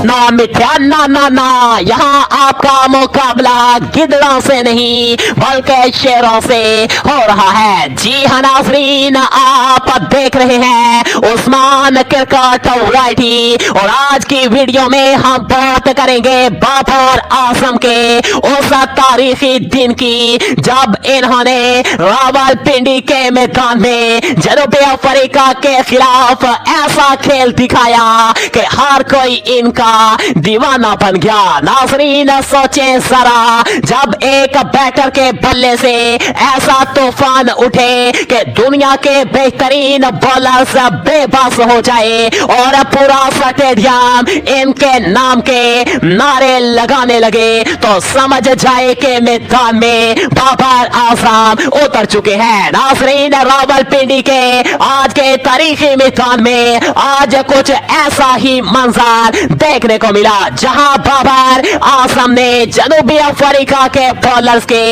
ना मिथ्या ना ना ना, यहाँ आपका मुकाबला गिदड़ों से नहीं बल्कि शेरों से हो रहा है। जी हाँ नाज़रीन, आप देख रहे हैं उस्मान क्रिकेट वैरायटी और आज की वीडियो में हम बात करेंगे बाबर आजम के उस तारीखी दिन की जब इन्होंने रावलपिंडी के मैदान में जनूबी अफ्रीका के खिलाफ ऐसा खेल दिखाया कि हर कोई इनका दीवाना बन गया। नाज़रीन सोचें जरा, जब एक बैटर के बल्ले से ऐसा तूफान उठे कि दुनिया के बेहतरीन बॉलर्स बेबस हो जाए और पूरा स्टेडियम इनके नाम के नारे लगाने लगे, तो समझ जाए कि मैदान में बाबर आजम उतर चुके हैं। नाज़रीन रावलपिंडी के आज के तारीखी मैदान में आज कुछ ऐसा ही मंजर देखने को मिला जहां बाबर आजम ने जनूबी अफ्रीका के बॉलर्स के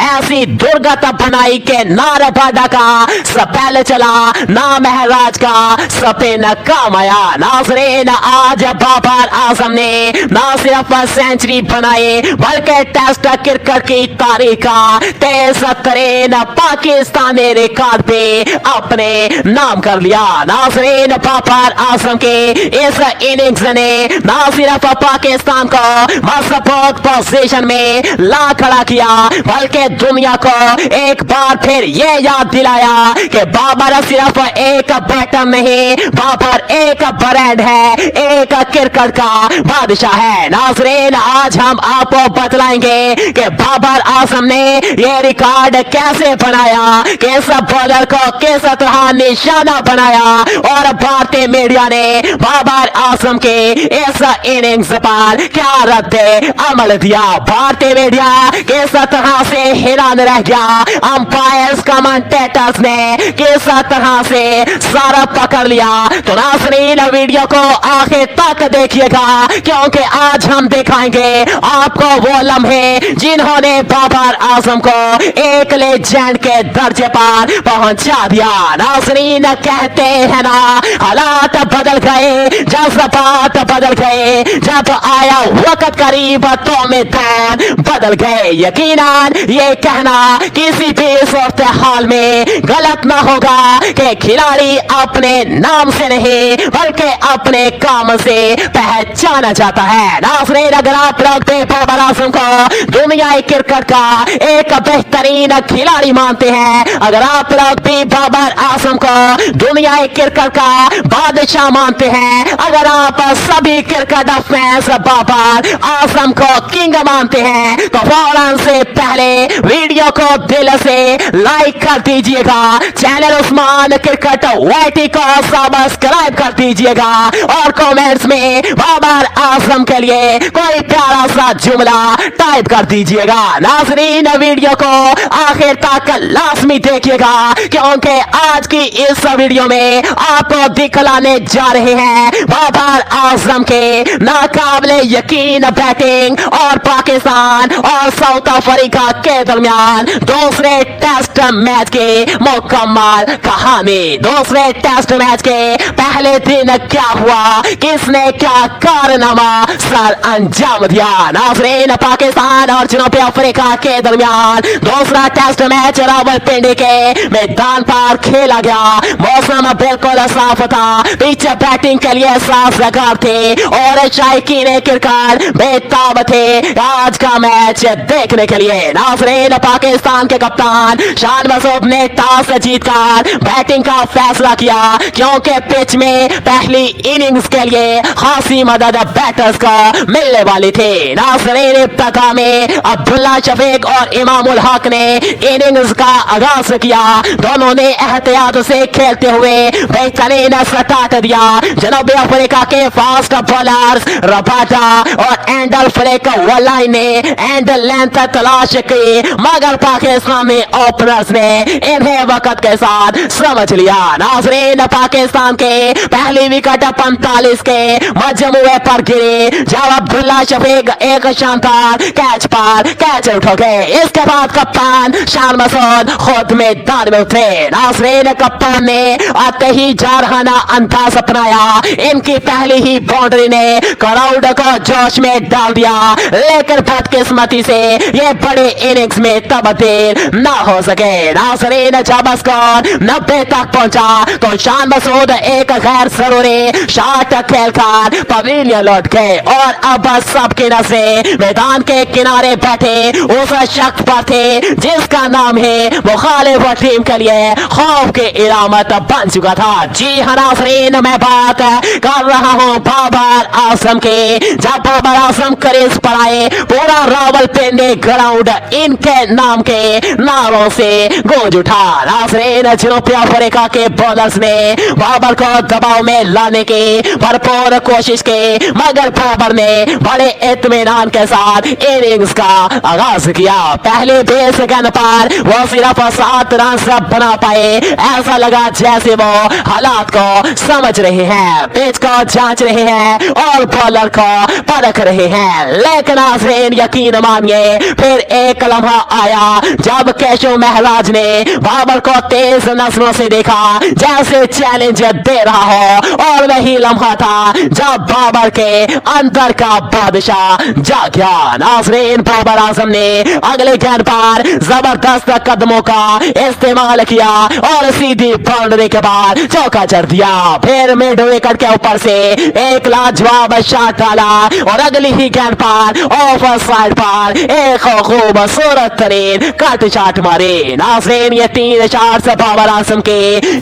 ऐसी दुर्गत बनाई के नारेबाजी का स्पेल चला, ना महराज का स्पिन काम आया। नाज़रीन आज बाबर आजम ने ना सिर्फ सेंचुरी बनाई बल्कि टेस्ट क्रिकेट की तारीख का 23 पाकिस्तानी रिकॉर्ड पे अपने नाम कर लिया। नाज़रीन बाबर आजम के इस इनिंग्स ने ना सिर्फ पाकिस्तान को मजबूत पोजीशन में ला खड़ा किया बल्कि दुनिया को एक बार फिर ये याद दिलाया कि बाबर सिर्फ एक बैटर नहीं, बाबर एक ब्रांड है, एक क्रिकेट का बादशाह है। नाज़रीन आज हम आपको बतलाएंगे कि बाबर आजम ने ये रिकॉर्ड कैसे बनाया, किस बॉलर को किस तरह निशाना बनाया और भारतीय मीडिया ने बाबर आजम के इस इनिंग्स पर क्या रद्द अमल दिया, भारतीय मीडिया किस तरह से हैरान रह गया, अंपायर्स कमेंटेटर्स ने किस तरह से सारा पकड़ लिया। तो नाज़रीन वीडियो को आखिर तक देखिएगा क्योंकि आज हम दिखाएंगे आपको वो लम्हे जिन्होंने बाबर आजम को एक लेजेंड के दर्जे पर पहुंचा दिया। नाज़रीन कहते हैं ना, हालात बदल गए, जज्बात बदल गए, जब आया वक्त करीब तो मैदान बदल गए। यकीनन ये कहना किसी भी सूरत हाल में गलत ना होगा कि खिलाड़ी अपने नाम से नहीं बल्कि अपने काम से पहचाना जाता है। नाज़रीन अगर आप लोग बाबर आजम को दुनियाई क्रिकेट का एक बेहतरीन खिलाड़ी मानते हैं, अगर आप लोग भी बाबर आजम को दुनियाई क्रिकेट का बादशाह मानते हैं, अगर आप सभी क्रिकेट फैंस बाबर आजम को किंग मानते हैं तो फौरन से पहले वीडियो को दिल से लाइक कर दीजिएगा, चैनल उस्मान क्रिकेट वैरायटी को सब्सक्राइब कर दीजिएगा और कमेंट्स में बाबर आजम के लिए कोई प्यारा सा जुमला टाइप कर दीजिएगा। नाज़रीन वीडियो को आखिर तक लाजमी देखिएगा क्योंकि आज की इस वीडियो में आपको दिखलाने जा रहे हैं बाबर आजम के नाकाबिले यकीन बैटिंग और पाकिस्तान और साउथ अफ्रीका के दरमियान दूसरे टेस्ट मैच के मुकम्मल कहानी। दूसरे टेस्ट मैच के पहले दिन क्या हुआ, किसने क्या कारनामा सर अंजाम दिया। नाज़रीन पाकिस्तान और जनूबी अफ्रीका के दरमियान दूसरा टेस्ट मैच रावलपिंडी के मैदान पर खेला गया। मौसम बिल्कुल साफ था, पिच बैटिंग के लिए साजगार थे और शायकीन क्रिकेट बेताब थे आज का मैच देखने के लिए। नाज़रीन पाकिस्तान के कप्तान शान मसूद ने टॉस जीतकर बैटिंग का फैसला किया क्योंकि पिच में पहली इनिंग्स के लिए खासी मदद बैटर्स को मिलने वाली थी। नाज़रीन इब्तिदा में अब्दुल्ला शफीक और इमामुल हक ने इनिंग्स का आगाज किया, दोनों ने एहतियात से खेलते हुए बेहतरीन स्टार्ट दिया। जनूबी अफ्रीका के फास्ट बॉलर्स रबाटा और एंडल फ्लेक वलाई ने एंड लेंथ तलाश की मगर पाकिस्तानी ओपनर्स ने इन्हें वक्त के साथ समझ लिया। नाज़रीन पाकिस्तान के पहली विकेट 45 के मजमुए पर गिरी जब अब्दुल्ला शफीक एक शानदार कैच पर कैच उठ गए। इसके बाद कप्तान शान मसूद खुद मैदान में उतरे। नाज़रीन, कप्तान ने आते ही जारहाना अंदाज अपनाया। इनकी पहली ही बाउंड्री ने क्राउड को जोश में डाल दिया, लेकिन बदकिस्मती से ये बड़े इनिंग्स में तब्दील ना हो सके। नाज़रीन, जब स्कोर 90 तक पहुंचा तो शान मसूद एक गैर जरूरी शॉट खेलकर पवेलियन लौट गए और अब सबकी नजरें मैदान के किनारे बैठे उस शख्स पर थे जिसका नाम है मुखालिफ टीम के लिए खौफ की इलामत बन चुका था। जी हाँ नाज़रीन, मैं बात कर रहा हूँ बाबर आजम की। जब बाबर आजम क्रीज पर आए, पूरा रावलपिंडी ग्राउंड इनके नाम के नारों से गूंज उठा। नाज़रीन, जनूबी अफ्रीका के बॉलर्स ने बाबर को दबाव में लाने की भरपूर कोशिश की, मगर बाबर ने बड़े इत्मीनान के साथ इनिंग्स का आगाज किया। पहले 20 गेंद पर वो सिर्फ 7 रन बना पाए। ऐसा लगा जैसे वो हालात को समझ रहे हैं, पिच को जांच रहे हैं और बॉलर को परख रहे हैं। लेकिन नाज़रीन, यकीन मानिए, फिर एक लम्हा आया जब केशव महराज ने बाबर को तेज नजरों से देखा जैसे चैलेंज दे रहा हो, और वही लम्हा था जब बाबर के अंदर का बादशाह जाग गया। नाज़रीन, बाबर आजम ने अगले गेंद पर जबरदस्त कदमों का इस्तेमाल किया और सीधी बाउंड्री के बाद चौका जड़ दिया। फिर मिड विकेट के ऊपर से एक लाजवाब शॉट डाला और अगली ही गेंद पर ऑफ साइड पर एक खूबसूरत तरीन कट शॉट मारे। नाज़रीन, ये 3 शॉट्स बाबर आजम के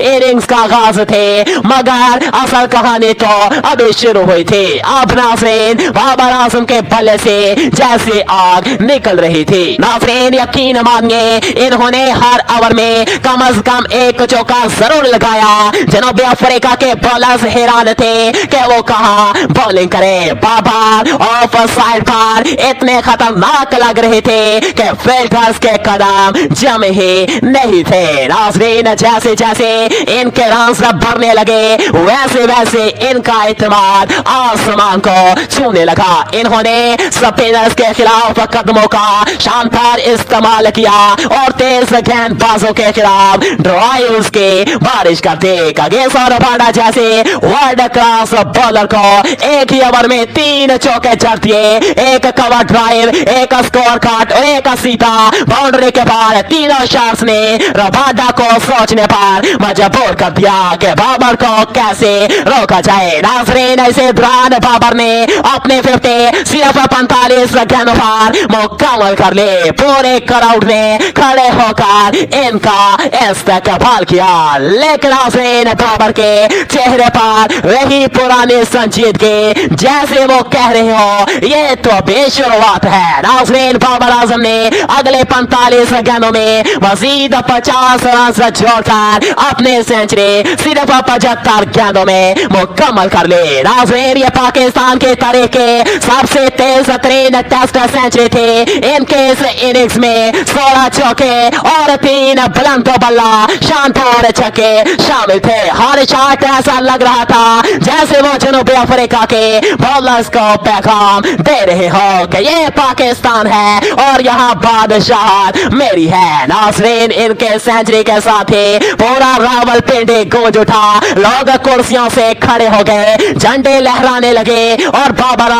इनिंग्स का आगाज थे, मगर असल कहानी तो अभी शुरू हुई थी। अब नाज़रीन, बाबर आजम के बल्ले से जैसे आग निकल रही थी। नाज़रीन, यकीन मानिए, इन्होंने हर ओवर में कम से कम एक चौका जरूर लगाया। जनूबी अफ्रीका के बॉलर्स हैरान थे कि वो कहां बॉलिंग करे। बाबर ऑफ साइड पर इतने खतरनाक लग रहे थे कि फील्डर्स के कदम जमे ही नहीं थे। नाज़रीन, जैसे जैसे इनके रन्स बढ़ने लगे वैसे वैसे इनका इत्मीनान आसमान को छूने लगा। इन्होंने स्पिनर्स के खिलाफ कदमों का शानदार इस्तेमाल किया और तेज गेंदबाजों के खिलाफ ड्राइव्स की बारिश कर दी। कगेसर बाड़ा जैसे वर्ल्ड क्लास बॉलर को एक ही ओवर में 3 चौके जड़ दिए, एक कवर ड्राइव, एक स्कोर कट और एक सीधा बाउंड्री के बाद तीनों शॉट्स ने रबाडा को सोचने पर मजबूर कर दिया कि बाबर को कैसे रोका जाए। नाज़रीन, ऐसे दौरान बाबर ने अपने 50 सिर्फ 45 गेंदों पर मुकम्मल कर ले। पूरे क्राउड ने खड़े होकर इनका इस्तेकबाल किया, लेकिन नाज़रीन, बाबर के चेहरे पर वही पुरानी संजीदगी, जैसे वो कह रहे हो ये तो बेशुरुआत है। नाज़रीन, बाबर आजम ने अगले 45 गेंदों में मजीद 50 रन जोड़कर अपने सेंचुरी सिर्फ 75 गेंदों में मुकम्मल कर ले। नाज़रीन, ये पाकिस्तान के तारीख के सबसे तेज तरीन टेस्ट सेंचुरी थी। इनके इस इनिंग्स में 16 चौके और 3 बुलंद बल्ला शानदार छक्के शामिल थे। हर शॉट ऐसा लग रहा था जैसे वो जनूबी अफ्रीका के बॉलर्स को पैगाम दे रहे हो कि ये पाकिस्तान है और यहाँ बादशाह मेरी है। नाज़रीन, इनके सेंचुरी के साथ ही पूरा रावलपिंडी गूंज उठा। लोग कुर्सियों से खड़े हो गए, झंडे लहराने लगे और बाबर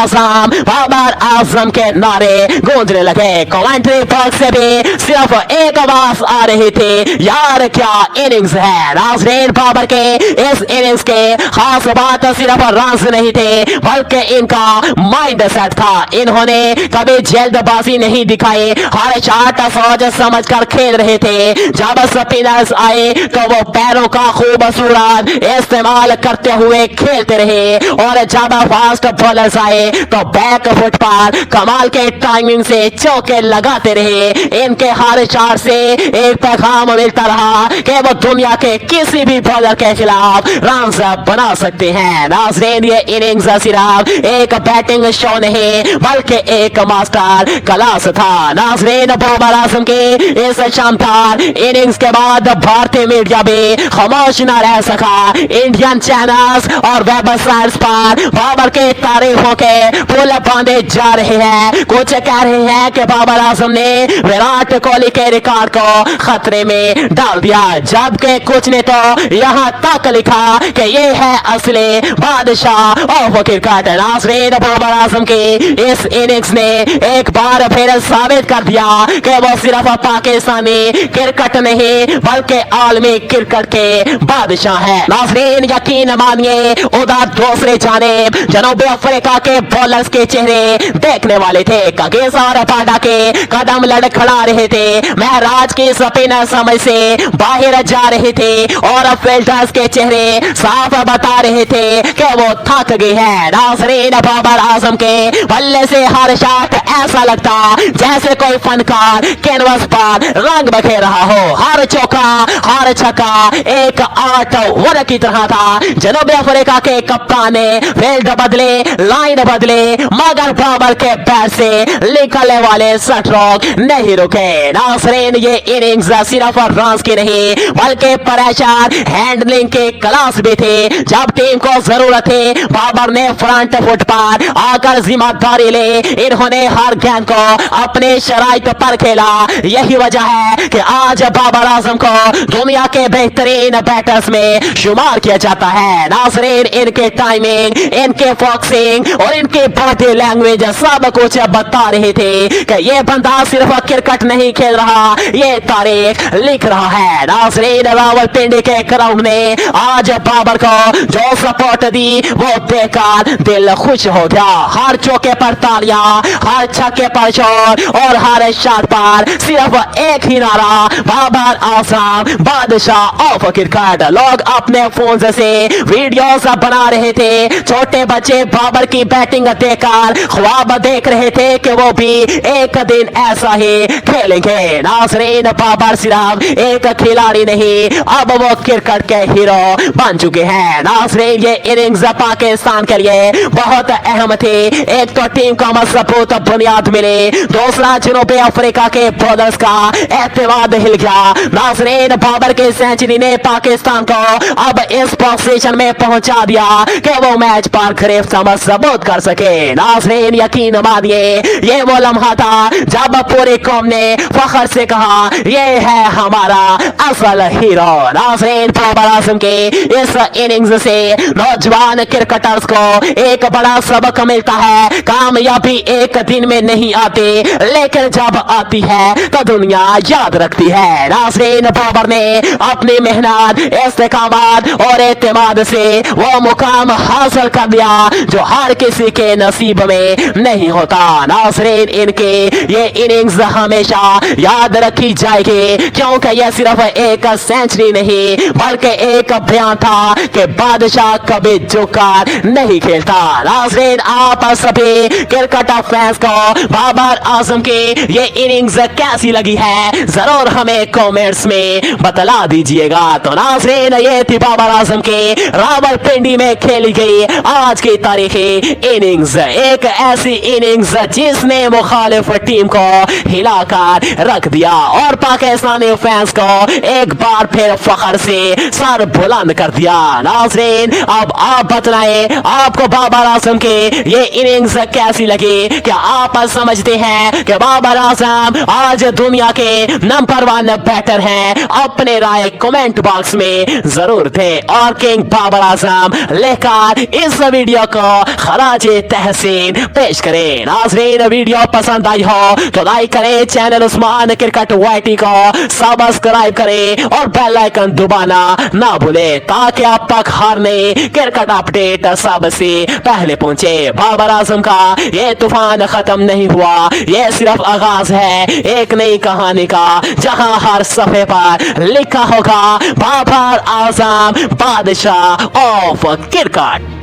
आजम के नारे गूंजने लगे। कमेंट्री बॉक्स से भी सिर्फ एक आवाज आ रही थी, यार क्या इनिंग्स है। नाज़रीन, बाबर के इस इनिंग्स के खास बात सिर्फ रन्स नहीं थे बल्कि इनका माइंड सेट था। इन्होंने कभी जल्दबाजी नहीं दिखाई, हर शॉट सोच समझ कर खेल रहे थे। जब स्पिनर्स आए तो वो पैरों का खूबसूरत इस्तेमाल करते हुए खेलते रहे और जब फास्ट बॉलर्स आए तो बैक फुट पर कमाल के टाइमिंग से चौके लगाते रहे। इनके हर शॉट से एक पैगाम मिलता रहा कि वो दुनिया के किसी भी बॉलर के खिलाफ रन बना सकते हैं। नाज़रीन, ये इनिंग्स सिर्फ एक बैटिंग शो नहीं बल्कि एक मास्टर क्लास था। नाज़रीन, बाबर आजम के इस शानदार इनिंग्स के बाद भारतीय मीडिया भी खामोश न रह सका। इंडियन चैनल्स और वेबसाइट्स पर बाबर के तारीफों के पुल बांधे जा रहे हैं। कुछ कह रहे हैं कि बाबर आजम ने विराट कोहली के रिकॉर्ड को खतरे में डाल दिया, जबकि कुछ ने तो यहाँ तक लिखा कि ये है असली बादशाह ऑफ क्रिकेट। नाज़रीन, बाबर आजम की इस इनिंग्स ने एक बार फिर साबित कर दिया कि वो सिर्फ पाकिस्तानी क्रिकेट नहीं बल्कि आलमी क्रिकेट के बादशाह है। नाज़रीन, यकीन मानिए उधर दूसरे जानिब जनूबी अफ्रीका के बॉलर्स के चेहरे देखने वाले थे। कगिस और पांडा के कदम लड़खड़ा रहे थे, महराज की स्पिनर समझ से बाहर जा रहे थे और फील्डर्स के चेहरे साफ बता रहे थे कि वो थक गए हैं। नाज़रीन, बाबर आजम के बल्ले से हर शॉट ऐसा लगता जैसे कोई फनकार कैनवस पर रंग बखेर रहा हो। हर चौका हर छक्का एक आर्ट वर्क की तरह था। जनूबी अफ्रीका के कप्तान ने फील्ड बदले, लाइन बदले, मगर बाबर के बैट से निकलने वाले स्ट्रोक नहीं रुके। नाज़रीन, ये इनिंग्स सिर्फ रन्स की नहीं बल्कि प्रेशर हैंडलिंग के क्लास भी थे। जब टीम को जरूरत थी बाबर ने फ्रंट फुट पर आकर जिम्मेदारी ले, इन्होंने हर गेंद को अपने शराइत पर खेला। यही वजह है कि आज बाबर आजम को दुनिया के बेहतरीन बैटर्स में शुमार किया जाता है। नाज़रीन, इनके टाइमिंग, इनके फॉक्सिंग और इनके बॉडी लैंग्वेज सब कुछ बता रहे थे कि ये बंदा सिर्फ क्रिकेट नहीं खेल रहा, ये तारीख लिख रहा है। नाज़रीन, रावलपिंडी के क्राउड ने आज बाबर को जो सपोर्ट दी वो देखकर दिल खुश हो गया। हर चौके पर तालियां, हर छक्के पर शोर और हर शॉट पर सिर्फ एक ही नारा, बाबर आजम बादशाह ऑफ क्रिकेट। लोग अपने फोन से वीडियोस बना रहे थे, छोटे बच्चे बाबर की बैटिंग देखकर ख्वाब देख रहे थे कि वो भी एक दिन ऐसा ही खेलेंगे। नाज़रीन, बाबर सिर्फ एक खिलाड़ी नहीं, अब वो क्रिकेट के हीरो बन चुके हैं। नाज़रीन, ये इनिंग्स पाकिस्तान के लिए बहुत अहम थी। एक तो टीम को मजबूत बुनियाद मिली, दूसरा जनूबी अफ्रीका के बॉलर्स का एतमाद हिल गया। नाज़रीन, बाबर की सेंचुरी ने पाकिस्तान को अब इस पोजीशन में पहुंचा दिया कि वो मैच पर गिरफ्त मजबूत कर सके। नाज़रीन, यकीन मानिए ये वो लम्हा था जब पूरी कौम ने फख्र से कहा ये है हमारा असल हीरो। नाज़रीन, बाबर आजम के इस इनिंग्स से नौजवान क्रिकेटर्स को एक बड़ा सबक मिलता है। कामयाबी एक दिन में नहीं आती, लेकिन जब आती है तो दुनिया याद रखती है। नाज़रीन, बाबर ने अपनी मेहनत, इस्तेकामत और एतमाद से वो मुकाम हासिल कर लिया जो हर किसी के नसीब में नहीं होता। नाज़रीन, इनके ये इनिंग्स हमेशा याद रखी जाएगी क्योंकि ये सिर्फ एक सेंचुरी नहीं बल्कि एक बयान था कि बादशाह कभी झुककर नहीं खेलता। नाज़रीन, आप सभी क्रिकेट फैंस को बाबर आजम की ये इनिंग्स कैसी लगी है जरूर हमें कमेंट्स में बतला दीजिएगा। तो नाज़रीन, ये थी बाबर आजम के रावलपिंडी में खेली गई आज की तारीखी इनिंग्स। एक ऐसी इनिंग्स जिसने मुखालिफ टीम को हिलाकर रख दिया और पाकिस्तानी फैंस को एक बार फिर फख्र से सर बुलंद कर दिया। नाज़रीन, अब आप बतलाएं आपको बाबर आजम के ये इनिंग्स कैसी लगी? क्या आप समझते हैं कि बाबर आजम आज दुनिया के नंबर 1 बैटर हैं? अपने राय कमेंट बॉक्स में जरूर थे और किंग बाबर आजम लेकर इस वीडियो को खराजे तहसीन पेश करें। नाज़रीन, वीडियो पसंद आई हो तो लाइक करें, चैनल उस्मान क्रिकेट वाईटी को सब्सक्राइब करें और बेल आइकन दबाना ना भूलें ताकि आप तक हर नई क्रिकेट अपडेट सबसे पहले पहुंचे। बाबर आजम का ये तूफान खत्म नहीं हुआ, ये सिर्फ आगाज है एक नई कहानी का जहां हर सफे पर लिखा होगा बाबर आजम बादशाह ऑफ क्रिकेट।